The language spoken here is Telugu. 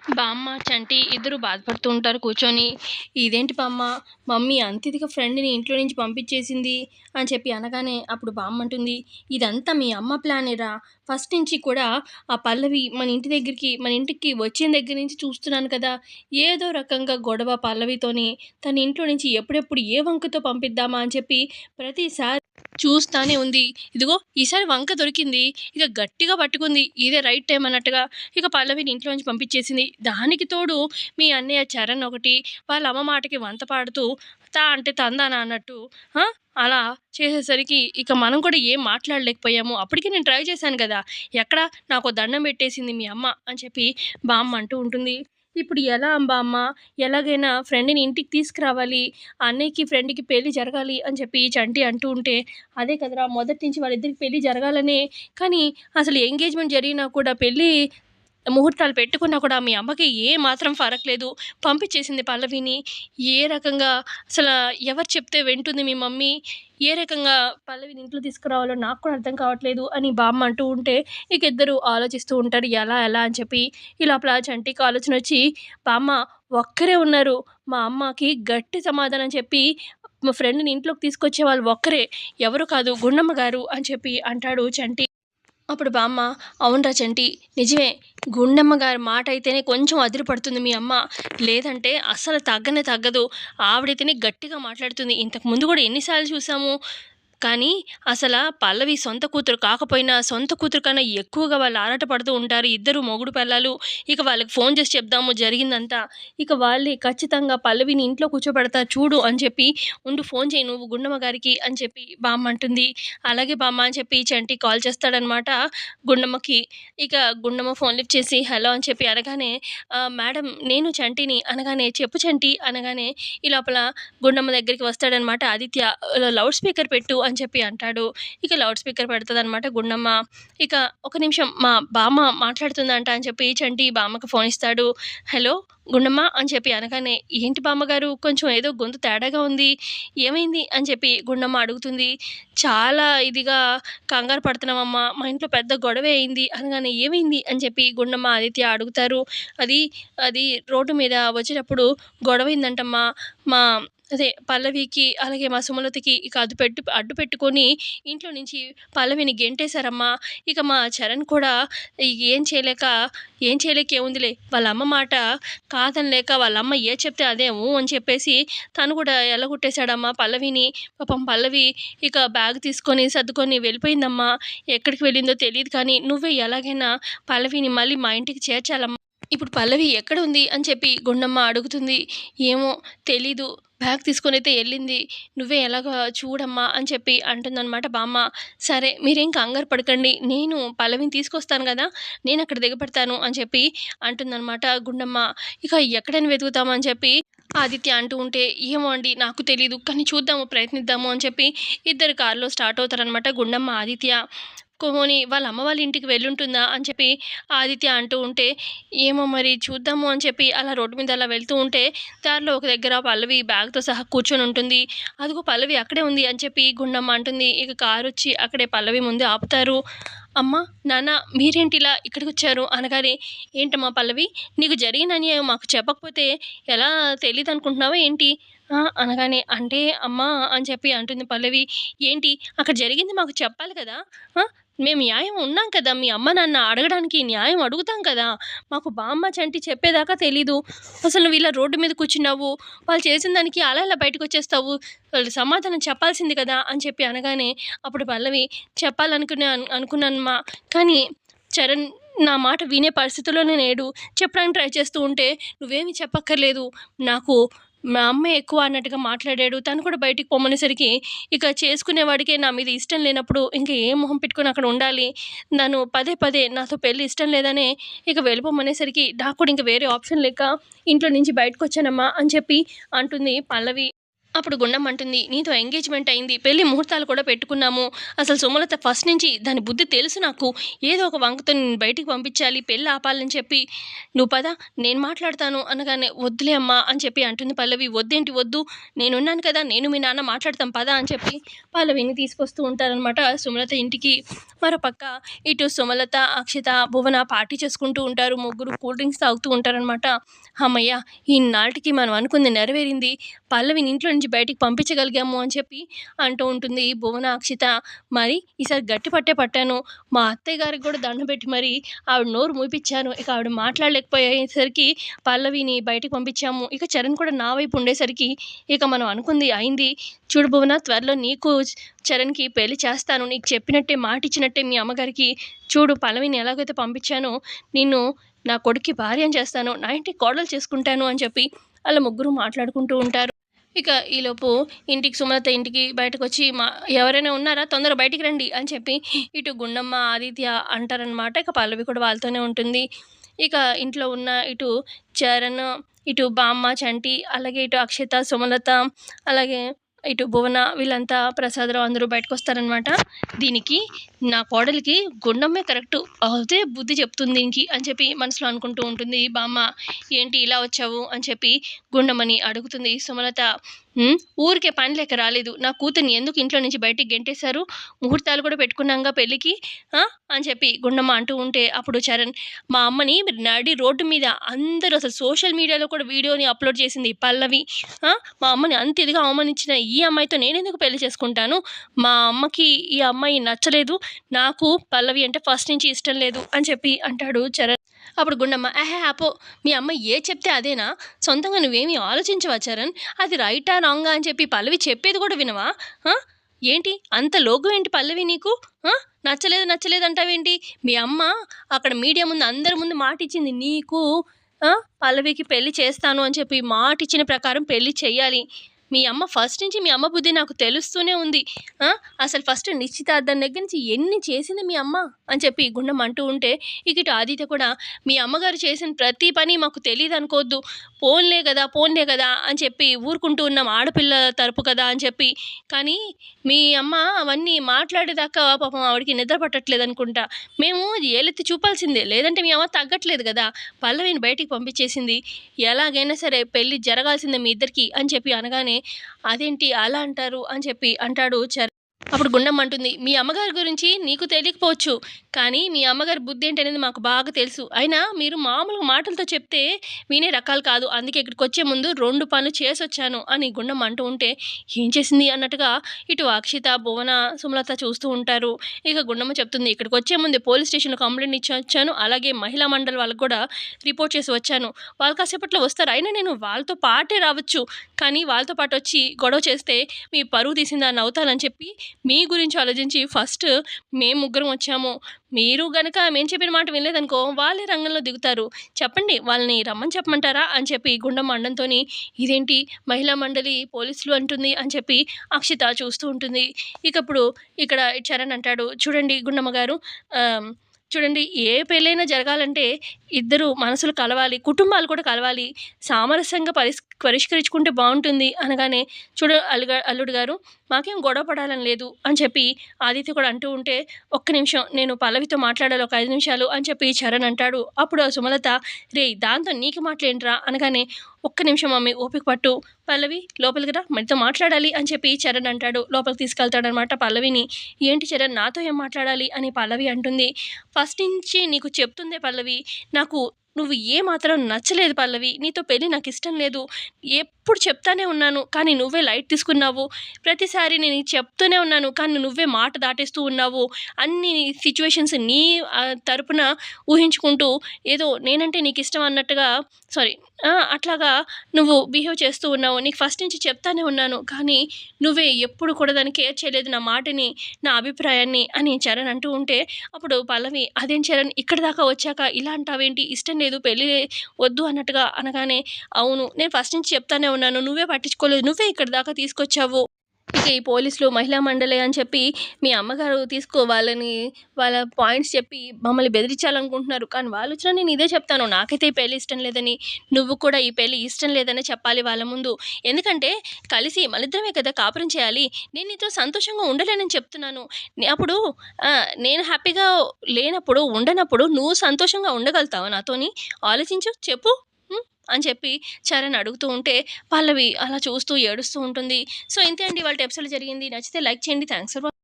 బామ్మ, చంటి ఇద్దరు బాధపడుతూ ఉంటారు కూర్చొని. ఇదేంటి బామ్మ, మమ్మీ అంత ఇదిగా ఫ్రెండ్‌ని ఇంట్లో నుంచి పంపించేసింది అని చెప్పి అనగానే, అప్పుడు బామ్మ అంటుంది, "ఇదంతా మీ అమ్మ ప్లానేరా! ఫస్ట్ నుంచి కూడా ఆ పల్లవి మన ఇంటికి వచ్చిన దగ్గర నుంచి చూస్తున్నాను కదా! ఏదో రకంగా గొడవ పల్లవితోని. తన ఇంట్లో నుంచి ఎప్పుడెప్పుడు ఏ వంకతో పంపిద్దామా అని చెప్పి ప్రతిసారి చూస్తానే ఉంది. ఇదిగో ఈసారి వంక దొరికింది. ఇక గట్టిగా పట్టుకుంది. ఇదే రైట్ టైమ్ అన్నట్టుగా ఇక పల్లవిని ఇంట్లోంచి పంపించేసింది. దానికి తోడు మీ అన్నయ్య చరణ్ ఒకటి వాళ్ళ అమ్మ మాటకి వంత పాడుతూ తా అంటే తందానా అన్నట్టు ఆ! అలా చేసేసరికి ఇక మనం కూడా ఏం మాట్లాడలేకపోయాము. అప్పటికి నేను ట్రై చేశాను గదా! ఎక్కడ నాకో దండం పెట్టేసింది మీ అమ్మ అని చెప్పి బామ్మ అంటూ ఉంటుంది. ఇప్పుడు ఎలా బామ్మ, ఎలాగైనా ఫ్రెండ్‌ని ఇంటికి తీసుకురావాలి. అన్నయ్యకి, ఫ్రెండ్‌కి పెళ్లి జరగాలి అని చెప్పి చంటి అంటూ ఉంటే, అదే కదరా మొదటి నుంచి వాళ్ళిద్దరికి పెళ్లి జరగాలనే. కానీ అసలు ఎంగేజ్‌మెంట్ జరిగినా కూడా పెళ్లి ముహూర్తాలు పెట్టుకున్నా కూడా మీ అమ్మకి ఏ మాత్రం ఫరక్ లేదు. పంపించేసింది పల్లవిని. ఏ రకంగా అసల ఎవరు చెప్తే వింటుంది మీ మమ్మీ? ఏ రకంగా పల్లవిని ఇంట్లో తీసుకురావాలో నాకు కూడా అర్థం కావట్లేదు అని బామ్మ అంటూ ఉంటే, ఇక ఇద్దరు ఆలోచిస్తూ ఉంటారు. ఎలా ఎలా అని చెప్పి. ఈ లోపల చంటికి ఆలోచనొచ్చి, బామ్మ ఒక్కరే ఉన్నారు. మా అమ్మకి గట్టి సమాధానం చెప్పి మా ఫ్రెండ్‌ని ఇంట్లోకి తీసుకొచ్చే వాళ్ళు ఒక్కరే. ఎవరు కాదు గుండమ్మ గారు అని చెప్పి అంటాడు చంటి. అప్పుడు బామ్మ, అవునురా చంటి, నిజమే. గుండమ్మ గారి మాట అయితేనే కొంచెం అదిరిపడుతుంది మీ అమ్మ. లేదంటే అస్సలు తగ్గనే తగ్గదు. ఆవిడైతేనే గట్టిగా మాట్లాడుతుంది. ఇంతకు ముందు కూడా ఎన్ని సార్లు చూసాము. కానీ పల్లవి సొంత కూతురు కాకపోయినా, సొంత కూతురు కన్నా ఎక్కువగా వాళ్ళు ఆరాటపడుతూ ఉంటారు. ఇద్దరు మొగుడు పెళ్ళాలు. ఇక వాళ్ళకి ఫోన్ చేసి చెప్దాము జరిగిందంతా. ఇక వాళ్ళే ఖచ్చితంగా పల్లవిని ఇంట్లో కూర్చోబెడతా చూడు అని చెప్పి, ఉండు ఫోన్ చేయి నువ్వు గుండమ్మ గారికి అని చెప్పి బామ్మ అంటుంది. అలాగే బామ్మ అని చెప్పి చంటి కాల్ చేస్తాడనమాట గుండమ్మకి. ఇక గుండమ్మ ఫోన్ లిఫ్ట్ చేసి హలో అని చెప్పి అనగానే, మేడం నేను చంటిని అనగానే, చెప్పు చంటి అనగానే, ఈ లోపల గుండమ్మ దగ్గరికి వస్తాడనమాట ఆదిత్య. లౌడ్ స్పీకర్ పెట్టు అని చెప్పి అంటాడు. ఇక లౌడ్ స్పీకర్ పెడతదనమాట గుండమ్మ. ఇక ఒక నిమిషం మా బామ్మ మాట్లాడుతుందంట అని చెప్పి చంటి బామ్మకి ఫోన్ ఇస్తాడు. హలో గుండమ్మ అని చెప్పి అనగానే, ఏంటి బామ్మగారు కొంచెం ఏదో గొంతు తేడాగా ఉంది. ఏమైంది అని చెప్పి గుండమ్మ అడుగుతుంది. చాలా ఇదిగా కంగారు పడుతున్నామమ్మా. మా ఇంట్లో పెద్ద గొడవే అయింది అనగానే, ఏమైంది అని చెప్పి గుండమ్మ, ఆదిత్య అడుగుతారు. అది అది రోడ్డు మీద వచ్చేటప్పుడు గొడవయిందంటమ్మా. మా అదే పల్లవికి, అలాగే మా సుమలతకి ఇక అడ్డు పెట్టుకొని ఇంట్లో నుంచి పల్లవిని గెంటేశారమ్మా. ఇక మా చరణ్ కూడా ఏం చేయలేక ఏముందిలే, వాళ్ళ అమ్మ మాట కాదనలేక వాళ్ళ అమ్మ ఏది చెప్తే అదే ఊ అని చెప్పేసి తను కూడా ఎల్లగొట్టేశాడమ్మా పల్లవిని. పాపం పల్లవి ఇక బ్యాగ్ తీసుకొని సర్దుకొని వెళ్ళిపోయిందమ్మా. ఎక్కడికి వెళ్ళిందో తెలీదు కానీ నువ్వే ఎలాగైనా పల్లవిని మళ్ళీ మా ఇంటికి చేర్చాలమ్మా. ఇప్పుడు పల్లవి ఎక్కడుంది అని చెప్పి గుండమ్మ అడుగుతుంది. ఏమో తెలీదు. బ్యాగ్ తీసుకొనైతే ఎళ్ళింది. నువ్వే ఎలాగో చూడమ్మా అని చెప్పి అంటుందనమాట బామ్మ. సరే మీరేం కంగారు పడకండి. నేను పల్లవిని తీసుకొస్తాను గదా! నేనక్కడ దిగబడతాను అని చెప్పి అంటుందనమాట గుండమ్మ. ఇక ఎక్కడని వెతుకుతాము అని చెప్పి ఆదిత్య అంటూ ఉంటే, ఏమో అండి నాకు తెలీదు. కానీ చూద్దాము, ప్రయత్నిద్దాము అని చెప్పి ఇద్దరు కారులో స్టార్ట్ అవుతారనమాట గుండమ్మ, ఆదిత్య. పోనీ వాళ్ళ అమ్మ వాళ్ళ ఇంటికి వెళ్ళుంటుందా అని చెప్పి ఆదిత్య అంటూ ఉంటే, ఏమో మరి చూద్దాము అని చెప్పి అలా రోడ్డు మీద అలా వెళ్తూ ఉంటే, దారిలో ఒక దగ్గర పల్లవి బ్యాగ్‌తో సహా కూర్చొని ఉంటుంది. అదిగో పల్లవి అక్కడే ఉంది అని చెప్పి గుండమ్మ అంటుంది. ఇక కారొచ్చి అక్కడే పల్లవి ముందే ఆపుతారు. అమ్మ, నాన్న మీరేంటిలా ఇక్కడికొచ్చారు అనగానే, ఏంటమ్మా పల్లవి, నీకు జరిగిన అన్యాయం మాకు చెప్పకపోతే ఎలా తెలీదనుకుంటున్నావా ఏంటి? అనగానే, అంటే అమ్మా అని చెప్పి అంటుంది పల్లవి. ఏంటి అక్కడ జరిగింది మాకు చెప్పాలి కదా! ఆ! మేము న్యాయం ఉన్నాం కదా! మీ అమ్మ, నాన్న అడగడానికి న్యాయం అడుగుతాం కదా! మాకు బామ్మ, చంటి చెప్పేదాకా తెలీదు. అసలు నువ్వు ఇలా రోడ్డు మీద కూర్చున్నావు. వాళ్ళు చేసిన దానికి అలా ఎలా బయటకొచ్చేస్తావు? వాళ్ళు సమాధానం చెప్పాల్సింది కదా! అని చెప్పి అనగానే, అప్పుడు పల్లవి అనుకున్నానమ్మా. కానీ చరణ్ నా మాట వినే పరిస్థితిలోనే లేడు. చెప్పడానికి ట్రై చేస్తూ ఉంటే, నువ్వేమి చెప్పక్కర్లేదు. నాకు మా అమ్మే ఎక్కువ అన్నట్టుగా మాట్లాడాడు. తను కూడా బయటికి పొమ్మనేసరికి, ఇక చేసుకునేవాడికే నా మీద ఇష్టం లేనప్పుడు ఇంక ఏం మొహం పెట్టుకొని అక్కడ ఉండాలి. నన్ను పదే పదే నాతో పెళ్లి ఇష్టం లేదనే ఇక వెళ్ళిపోమనేసరికి నాకు కూడా ఇంక వేరే ఆప్షన్ లేక ఇంట్లో నుంచి బయటకొచ్చానమ్మా అని చెప్పి అంటుంది పల్లవి. అప్పుడు గుండమ్మ అంటుంది, "నీతో ఎంగేజ్‌మెంట్ అయింది. పెళ్లి ముహూర్తాలు కూడా పెట్టుకున్నాము. అసలు సుమలత ఫస్ట్ నుంచి దాని బుద్ధి తెలుసు నాకు. ఏదో ఒక వంకతో నిన్ను బయటికి పంపించాలి, పెళ్లి ఆపాలని చెప్పి, నువ్వు పద నేను మాట్లాడతాను" అనగానే, "వద్దులే అమ్మా" అని చెప్పి అంటుంది పల్లవి. "వద్దేంటి వద్దు, నేనున్నాను కదా, నేను మీ నాన్న మాట్లాడతాం పద" అని చెప్పి పల్లవిని తీసుకొస్తూ ఉంటారనమాట సుమలత ఇంటికి. మరోపక్క ఇటు సుమలత, అక్షిత, భువన పార్టీ చేసుకుంటూ ఉంటారు. ముగ్గురు కూల్ డ్రింక్స్ తాగుతూ ఉంటారనమాట. హమ్మయ్య! ఈనాటికి మనం అనుకుంది నెరవేరింది. పల్లవిని ఇంట్లో నుంచి బయటికి పంపించగలిగాము అని చెప్పి అంటూ ఉంటుంది భువన, అక్షిత. మరి ఈసారి గట్టి పట్టే పట్టాను. మా అత్తయ్య గారికి కూడా దండం పెట్టి మరి ఆవిడ నోరు మూపిచ్చాను. ఇక ఆవిడ మాట్లాడలేకపోయేసరికి పల్లవిని బయటికి పంపించాము. ఇక చరణ్ కూడా నా వైపు ఉండేసరికి ఇక మనం అనుకుంది అయింది. చూడు భువన, త్వరలో నీకు చరణ్‌కి పెళ్లి చేస్తాను. నీకు చెప్పినట్టే మాటిచ్చినట్టే మీ అమ్మగారికి. చూడు పల్లవిని ఎలాగైతే పంపించానో నిన్ను నా కొడుక్కి భార్యని చేస్తాను. నా ఇంటికి కోడలు చేసుకుంటాను అని చెప్పి ఆళ్ళ ముగ్గురు మాట్లాడుకుంటూ ఉంటారు. ఇక ఈలోపు ఇంటికి సుమలత ఇంటికి బయటకొచ్చి ఎవరైనా ఉన్నారా? తొందరగా బయటికి రండి అని చెప్పి ఇటు గుండమ్మ, ఆదిత్య అంటారనమాట. ఇక పల్లవి కూడా వాళ్ళతోనే ఉంటుంది. ఇక ఇంట్లో ఉన్న ఇటు చరణ్, ఇటు బామ్మ, చంటి, అలాగే ఇటు అక్షిత, సుమలత, అలాగే ఇటు భువన వీళ్ళంతా ప్రసాదరావు అందరూ బయటకొస్తారనమాట. దీనికి నా కోడలికి గుండమ్మే కరెక్టు. అదే బుద్ధి చెప్తుంది దీనికి అని చెప్పి మనసులో అనుకుంటూ ఉంటుంది బామ్మ. ఏంటి ఇలా వచ్చావు అని చెప్పి గుండమ్మని అడుగుతుంది సుమలత. ఊరికే పని లేక రాలేదు. నా కూతుర్ని ఎందుకు ఇంట్లో నుంచి బయటికి గెంటేశారు? ముహూర్తాలు కూడా పెట్టుకున్నాంగా పెళ్ళికి అని చెప్పి గుండమ్మ అంటూ ఉంటే అప్పుడు చరణ్, మా అమ్మని నడి రోడ్డు మీద అందరూ అసలు సోషల్ మీడియాలో కూడా వీడియోని అప్లోడ్ చేసింది పల్లవి. మా అమ్మని అంత ఇదిగా అవమానించిన ఈ అమ్మాయితో నేనెందుకు పెళ్లి చేసుకుంటాను? మా అమ్మకి ఈ అమ్మాయి నచ్చలేదు. నాకు పల్లవి అంటే ఫస్ట్ నుంచి ఇష్టం లేదు అని చెప్పి అంటాడు చరణ్. అప్పుడు గుండమ్మ, "ఆహే ఆపో, మీ అమ్మ చెప్తే అదేనా? సొంతంగా నువ్వేమీ ఆలోచించవా చరణ్? అది రైటా రాంగా అని చెప్పి పల్లవి చెప్పేది కూడా వినవా? ఏంటి అంత లోకం ఏంటి పల్లవి నీకు? నచ్చలేదు నచ్చలేదు అంటావేంటి? మీ అమ్మ అక్కడ మీడియా ముందు అందరి ముందు మాటిచ్చింది నీకు పల్లవికి పెళ్లి చేస్తాను అని చెప్పి మాటిచ్చిన ప్రకారం పెళ్లి చెయ్యాలి. మీ అమ్మ ఫస్ట్ నుంచి మీ అమ్మ బుద్ధి నాకు తెలుస్తూనే ఉంది. అసలు ఫస్ట్ నిశ్చితార్థం దగ్గర నుంచి ఎన్ని చేసింది మీ అమ్మ అని చెప్పి గుండమ్మ అంటూ ఉంటే ఇక ఇటు ఆదిత్య కూడా, మీ అమ్మగారు చేసిన ప్రతి పని మాకు తెలియదు అనుకోవద్దు. పోన్లే కదా అని చెప్పి ఊరుకుంటూ ఉన్నాం, ఆడపిల్ల తరపు కదా అని చెప్పి. కానీ మీ అమ్మ అవన్నీ మాట్లాడేదాకా పాపం ఆవిడకి నిద్ర పట్టట్లేదు అనుకుంటా. మేము ఏలెత్తి చూపాల్సిందే, లేదంటే మీ అమ్మ తగ్గట్లేదు కదా. పల్లవిని బయటికి పంపించేసింది. ఎలాగైనా సరే పెళ్ళి జరగాల్సిందే మీ ఇద్దరికి అని చెప్పి అనగానే, అదేంటి అలా అంటారు అని చెప్పి అంటాడు చరణ్. అప్పుడు గుండమ్మ అంటుంది, మీ అమ్మగారి గురించి నీకు తెలియకపోవచ్చు, కానీ మీ అమ్మగారి బుద్ధి ఏంటనేది మాకు బాగా తెలుసు. అయినా మీరు మామూలుగా మాటలతో చెప్తే వినే రకాలు కాదు. అందుకే ఇక్కడికి వచ్చే ముందు 2 పనులు చేసొచ్చాను అని గుండమ్మ అంటూ ఉంటే, ఏం చేసింది అన్నట్టుగా ఇటు అక్షిత, భువన, సుమలత చూస్తూ ఉంటారు. ఇక గుండమ్మ చెప్తుంది, ఇక్కడికి వచ్చే ముందే పోలీస్ స్టేషన్లో కంప్లైంట్ ఇచ్చి వచ్చాను. అలాగే మహిళా మండలి వాళ్ళకు కూడా రిపోర్ట్ చేసి వచ్చాను. వాళ్ళు కాసేపట్లో వస్తారు. అయినా నేను వాళ్ళతో పాటే రావచ్చు, కానీ వాళ్ళతో పాటు వచ్చి గొడవ చేస్తే మీ పరువు తీసిందాన్ని అవుతానని చెప్పి మీ గురించి ఆలోచించి ఫస్ట్ మేము ముగ్గురం వచ్చాము. మీరు గనక మేము చెప్పిన మాట వినలేదనుకో వాళ్ళే రంగంలో దిగుతారు. చెప్పండి, వాళ్ళని రమ్మని చెప్పమంటారా అని చెప్పి గుండమ్మ అనడంతోని, ఇదేంటి మహిళా మండలి పోలీసులు అంటుంది అని చెప్పి అక్షిత చూస్తూ ఉంటుంది. ఇక ఇప్పుడు ఇక్కడ చరణ్ అంటాడు, చూడండి గుండమ్మ గారు, చూడండి, ఏ పెళ్ళైనా జరగాలంటే ఇద్దరు మనసులు కలవాలి, కుటుంబాలు కూడా కలవాలి, సామరస్యంగా పరిష్కరించుకుంటే బాగుంటుంది అనగానే, అల్లుడు గారు, మాకేం గొడవ పడాలని లేదు అని చెప్పి ఆదిత్య కూడా అంటూ ఉంటే, ఒక్క నిమిషం నేను పల్లవితో మాట్లాడాలి, ఒక 5 నిమిషాలు అని చెప్పి చరణ్ అంటాడు. అప్పుడు సుమలత, రేయ్ దాంతో నీకు మాటలేంట్రా అనగానే, ఒక్క నిమిషం మమ్మీ ఓపిక పట్టు, పల్లవి లోపలికి రా, మనతో మాట్లాడాలి అని చెప్పి చరణ్ అంటాడు. లోపలికి తీసుకెళ్తాడనమాట పల్లవిని. ఏంటి చరణ్, నాతో ఏం మాట్లాడాలి అని పల్లవి అంటుంది. ఫస్ట్ నుంచి నీకు చెప్తుందే పల్లవి, నాకు నువ్వు ఏమాత్రం నచ్చలేదు పల్లవి. నీతో పెళ్ళి నాకు ఇష్టం లేదు. ఎప్పుడు చెప్తానే ఉన్నాను, కానీ నువ్వే లైట్ తీసుకున్నావు. ప్రతిసారి నేను చెప్తూనే ఉన్నాను, కానీ నువ్వే మాట దాటేస్తూ ఉన్నావు. అన్ని సిచ్యువేషన్స్ నీ తరపున ఊహించుకుంటూ ఏదో నేనంటే నీకు ఇష్టం అన్నట్టుగా అట్లాగా నువ్వు బిహేవ్ చేస్తూ ఉన్నావు. నీకు ఫస్ట్ నుంచి చెప్తానే ఉన్నాను, కానీ నువ్వే ఎప్పుడు కూడా దాన్ని కేర్ చేయలేదు, నా మాటని, నా అభిప్రాయాన్ని అని చరణ్ అంటూ ఉంటే అప్పుడు పల్లవి, అదేం చరణ్ ఇక్కడి దాకా వచ్చాక ఇలా అంటావేంటి, ఇష్టం లేదు పెళ్ళి వద్దు అన్నట్టుగా అనగానే, అవును నేను ఫస్ట్ నుంచి చెప్తానే ఉన్నాను, నువ్వే పట్టించుకోలేదు, నువ్వే ఇక్కడి దాకా తీసుకొచ్చావు. ఇక ఈ పోలీసులు మహిళా మండలి అని చెప్పి మీ అమ్మగారు వాళ్ళ పాయింట్స్ చెప్పి మమ్మల్ని బెదిరించాలనుకుంటున్నారు. కానీ వాళ్ళొచ్చినా నేను ఇదే చెప్తాను. నాకైతే ఈ పెళ్లి ఇష్టం లేదని, నువ్వు కూడా ఈ పెళ్లి ఇష్టం లేదనే చెప్పాలి వాళ్ళ ముందు. ఎందుకంటే కలిసి మనిద్దరమే కదా కాపురం చేయాలి. నేను నీతో సంతోషంగా ఉండలేనని చెప్తున్నాను. అప్పుడు నేను హ్యాపీగా లేనప్పుడు, ఉండనప్పుడు నువ్వు సంతోషంగా ఉండగలుగుతావా నాతోని? ఆలోచించు. చెప్పు. అని చెప్పి చరణ్ అడుగుతూ ఉంటే పల్లవి అలా చూస్తూ ఏడుస్తూ ఉంటుంది. సో ఇంతే అండి ఇవాల్టి ఎపిసోడ్‌లో జరిగింది. నచ్చితే లైక్ చేయండి. Thanks for